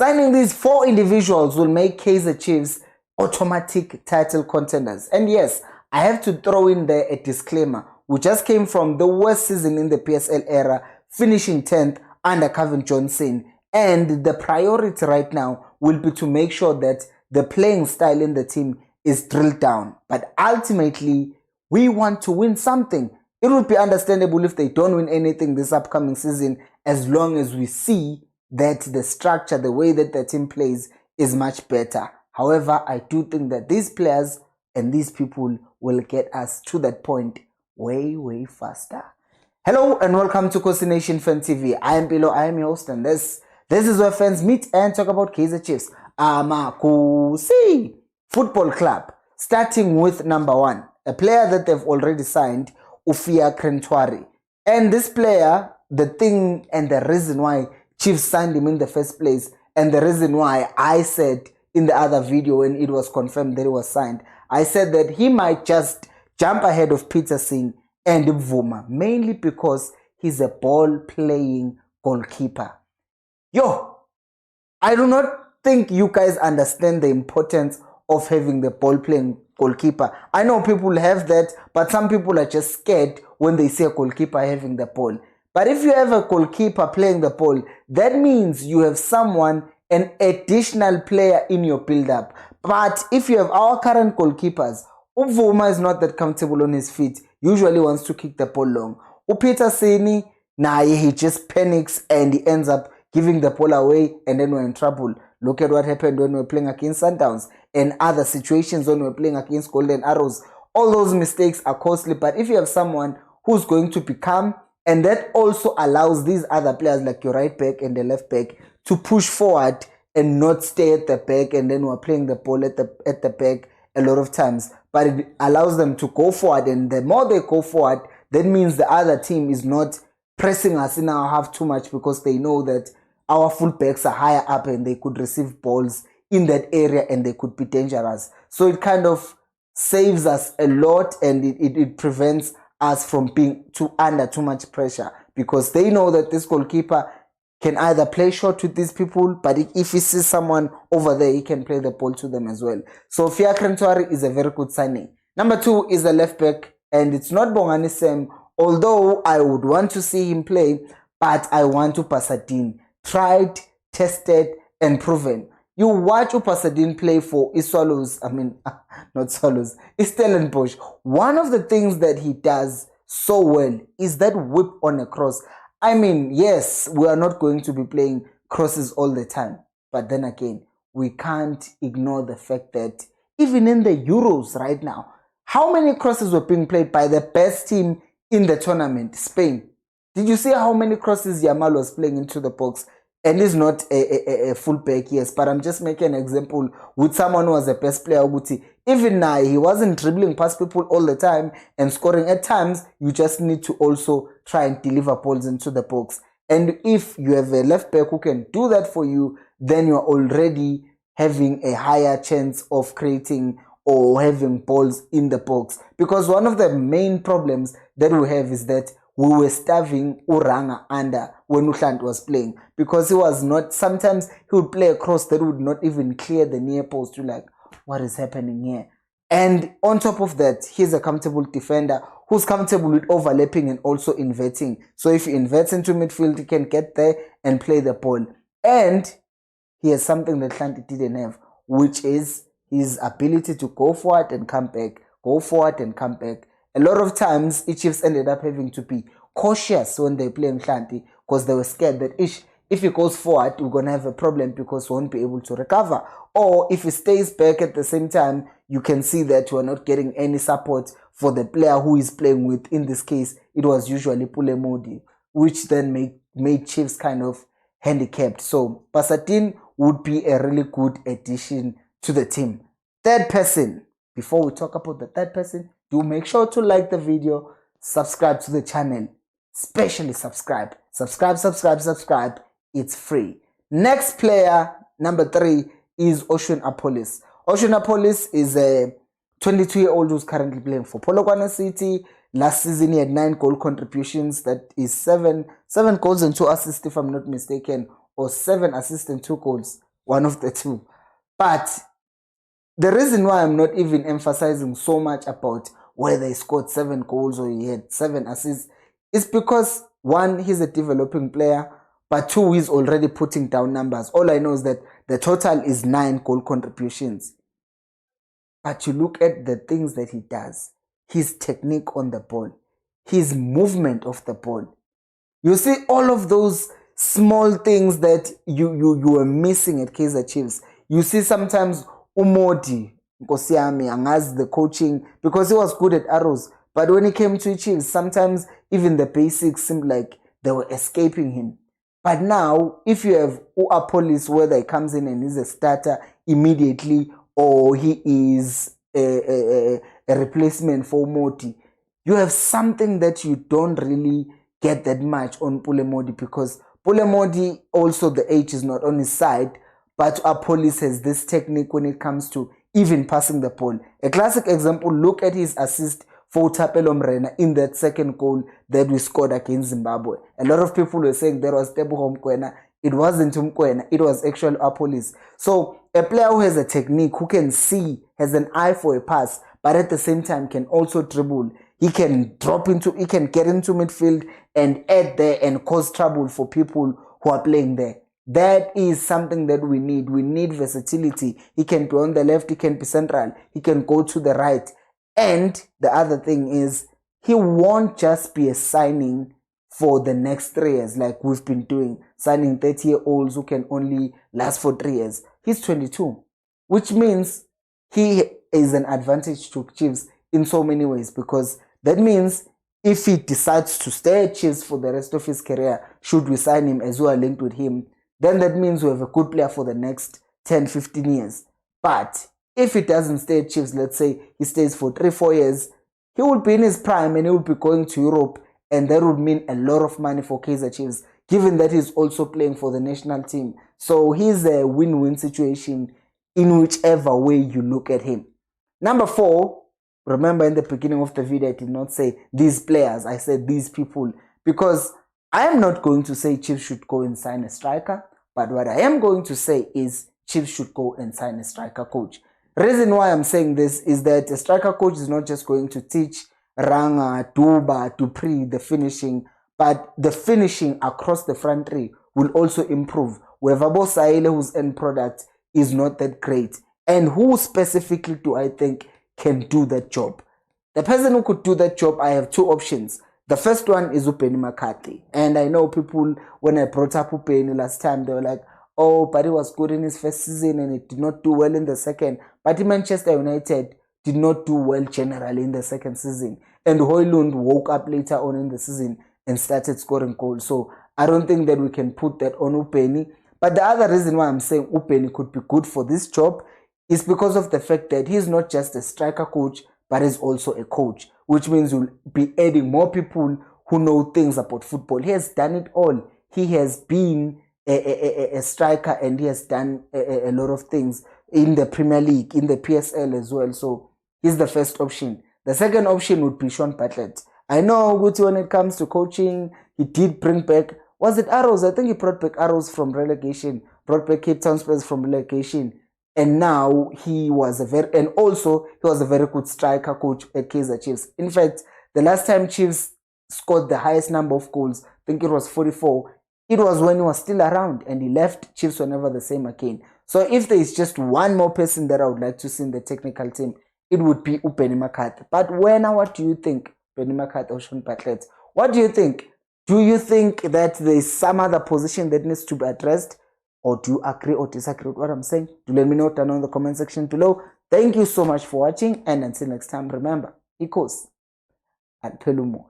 Signing these 4 individuals will make Kaizer Chiefs automatic title contenders. And yes, I have to throw in there a disclaimer. We just came from the worst season in the PSL era, finishing 10th under Kevin Johnson. And the priority right now will be to make sure that the playing style in the team is drilled down. But ultimately, we want to win something. It would be understandable if they don't win anything this upcoming season, as long as we see that the structure, the way that the team plays is much better. However, I do think that these players and these people will get us to that point way faster. Hello and welcome to Khosi Nation Fan TV. I am Pilo, I am your host, and this is where fans meet and talk about Kaizer Chiefs. Khosi Football Club, starting with number 1, a player that they've already signed, Ufia Krentwari. And this player, the thing and the reason why Chiefs signed him in the first place, and the reason why I said in the other video when it was confirmed that he was signed, I said that he might just jump ahead of Peterson and Vuma, mainly because he's a ball-playing goalkeeper. I do not think you guys understand the importance of having the ball-playing goalkeeper. I know people have that, but some people are just scared when they see a goalkeeper having the ball. But if you have a goalkeeper playing the ball, that means you have someone, an additional player in your build-up. But if you have our current goalkeepers, Uvuma is not that comfortable on his feet, usually wants to kick the ball long. Peterson, he just panics and he ends up giving the ball away, and then we're in trouble. Look at what happened when we're playing against Sundowns and other situations when we're playing against Golden Arrows. All those mistakes are costly, but if you have someone who's going to be calm, and that also allows these other players like your right back and the left back to push forward and not stay at the back, and then we're playing the ball at the back a lot of times. But it allows them to go forward, and the more they go forward, that means the other team is not pressing us in our half too much, because they know that our fullbacks are higher up and they could receive balls in that area and they could be dangerous. So it kind of saves us a lot, and it prevents us from being under too much pressure, because they know that this goalkeeper can either play short with these people, but if he sees someone over there, he can play the ball to them as well. So Ufia Krentwari is a very good signing. Number 2 is the left back, and it's not Bongani Sam, although I would want to see him play, but I want Upasadine. Tried, tested, and proven. You watch Upasadine play for not Swallows, Stellenbosch. One of the things that he does so well is that whip on a cross. Yes, we are not going to be playing crosses all the time, but then again, we can't ignore the fact that even in the Euros right now, how many crosses were being played by the best team in the tournament, Spain? Did you see how many crosses Yamal was playing into the box? And he's not a fullback, yes, but I'm just making an example with someone who was the best player. Even now, he wasn't dribbling past people all the time and scoring. At times, you just need to also try and deliver balls into the box. And if you have a left back who can do that for you, then you're already having a higher chance of creating or having balls in the box. Because one of the main problems that we have is that we were starving Uranga under when Uhlant was playing, because he was not, sometimes he would play a cross that would not even clear the near post. You're like, what is happening here? And on top of that, he's a comfortable defender who's comfortable with overlapping and also inverting. So if he inverts into midfield, he can get there and play the ball. And he has something that Hlanti didn't have, which is his ability to go forward and come back, go forward and come back. A lot of times, Chiefs ended up having to be cautious when they play Hlanti, because they were scared that if he goes forward, we're going to have a problem because we won't be able to recover. Or if he stays back at the same time, you can see that we're not getting any support for the player who is playing with. In this case, it was usually Pule Modi, which then made Chiefs kind of handicapped. So Pasadine would be a really good addition to the team. Third person, before we talk about the third person, do make sure to like the video, subscribe to the channel, especially subscribe. Subscribe. It's free. Next player, number 3, is Ocean Apollos. Ocean Apollos is a 22-year-old who's currently playing for Polokwane City. Last season, he had 9 goal contributions. That is 7 goals and 2 assists, if I'm not mistaken, or 7 assists and 2 goals. one of the two. But the reason why I'm not even emphasizing so much about whether he scored 7 goals or he had 7 assists is because, one, he's a developing player, but two, he's already putting down numbers. All I know is that the total is 9 goal contributions. But you look at the things that he does, his technique on the ball, his movement of the ball. You see all of those small things that you are missing at Kaizer Chiefs. You see sometimes Umodi, Khosi, angazi the coaching, because he was good at Arrows. But when he came to Chiefs, sometimes even the basics seemed like they were escaping him. But now, if you have Uapolis, whether he comes in and he's a starter immediately, or he is a replacement for Modi, you have something that you don't really get that much on Pule Modi, because Pule Modi, also the age is not on his side, but Apolis has this technique when it comes to even passing the ball. A classic example, look at his assist for Thapelo Mrena in that second goal that we scored against Zimbabwe. A lot of people were saying there was Teboho Mkwena. It wasn't Mkwena, it was actually Apolis. So a player who has a technique, who can see, has an eye for a pass, but at the same time can also dribble. He can get into midfield and add there and cause trouble for people who are playing there. That is something that we need. We need versatility. He can be on the left, he can be central, he can go to the right. And the other thing is, he won't just be a signing for the next 3 years like we've been doing, signing 30-year-olds who can only last for 3 years. He's 22, which means he is an advantage to Chiefs in so many ways, because that means if he decides to stay at Chiefs for the rest of his career, should we sign him as we are linked with him, then that means we have a good player for the next 10, 15 years. But if he doesn't stay at Chiefs, let's say he stays for 3-4 years, he will be in his prime and he will be going to Europe, and that would mean a lot of money for Kaizer Chiefs, given that he's also playing for the national team. So he's a win-win situation in whichever way you look at him. Number 4, remember in the beginning of the video, I did not say these players, I said these people, because I am not going to say Chiefs should go and sign a striker, but what I am going to say is Chiefs should go and sign a striker coach. Reason why I'm saying this is that a striker coach is not just going to teach Ranga, Duba, Dupree the finishing, but the finishing across the front three will also improve. Wevabo Saile, whose end product is not that great, and who specifically do I think can do that job? The person who could do that job, I have 2 options. The first one is Upeni McCarthy. And I know people, when I brought up Upeni last time, they were like, oh, but he was good in his first season and it did not do well in the second. But Manchester United did not do well generally in the second season. And Højlund woke up later on in the season and started scoring goals. So I don't think that we can put that on Upeni. But the other reason why I'm saying Upeni could be good for this job is because of the fact that he's not just a striker coach, but he's also a coach, which means you'll be adding more people who know things about football. He has done it all. He has been a striker, and he has done a lot of things in the Premier League, in the PSL as well. So he's the first option. The second option would be Sean Bartlett. I know Guti, when it comes to coaching, he did bring back, was it Arrows? I think he brought back Arrows from relegation, brought back Cape Town Spurs from relegation. And now he was a very good striker coach at Kaizer Chiefs. In fact, the last time Chiefs scored the highest number of goals, I think it was 44, it was when he was still around, and he left. Chiefs were never the same again. So if there is just one more person that I would like to see in the technical team, it would be Upeni McCarthy. But what do you think? Upeni McCarthy or Sean Bartlett? What do you think? Do you think that there is some other position that needs to be addressed? Or do you agree or disagree with what I'm saying? Do let me know down in the comment section below. Thank you so much for watching, and until next time, remember, Khosi and Pelumo.